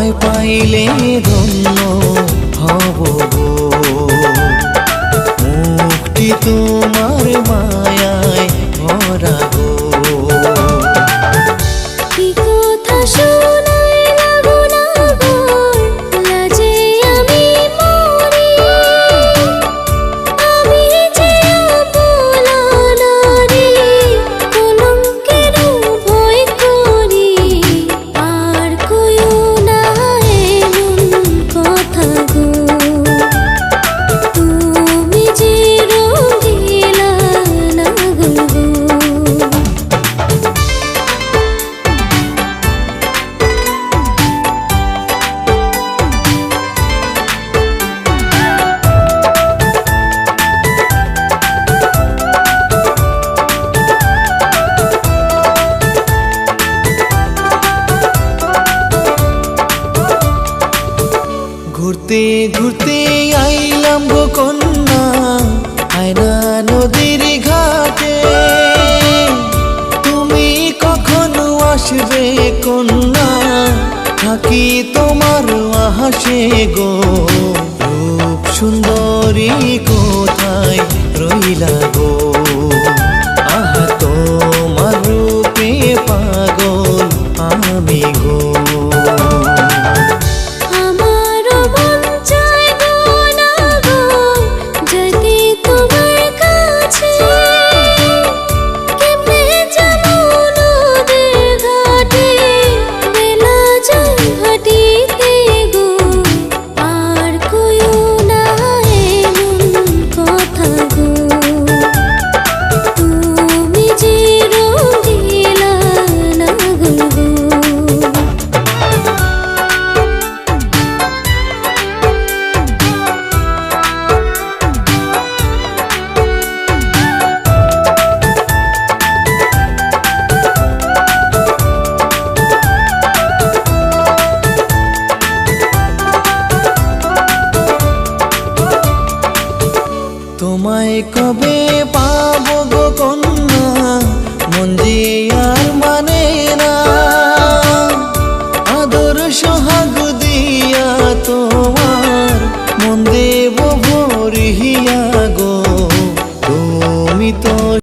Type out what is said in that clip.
তোমায় পাইলে ধন্য হব গো। মুক্তি তোমার মায়ায় ভরা গো। কি কথা শোনাইলা গো নাগর, লাজে আমি মরি। আমি যে অবলা নারী, কলঙ্কের ভয় করি। আর কইও না এমন কথা গো, তুমি যে রঙিলা নাগর গো। ঘুরতে ঘুরতে আইলাম গো কন্যা, আয়না নদীর ঘাটে। তুমি কখনো আসবে কন্যা, থাকি তোমার আহাসে গো। রূপ সুন্দরী কোথায় রইলা গো, আহা তোমার রূপে পাগল আমি গো। তোমায় কবে পাবো গো কন্যা, মন যে আর মানে না। আদর সোহাগ দিয়া তোমার মন দেব ভরিয়া।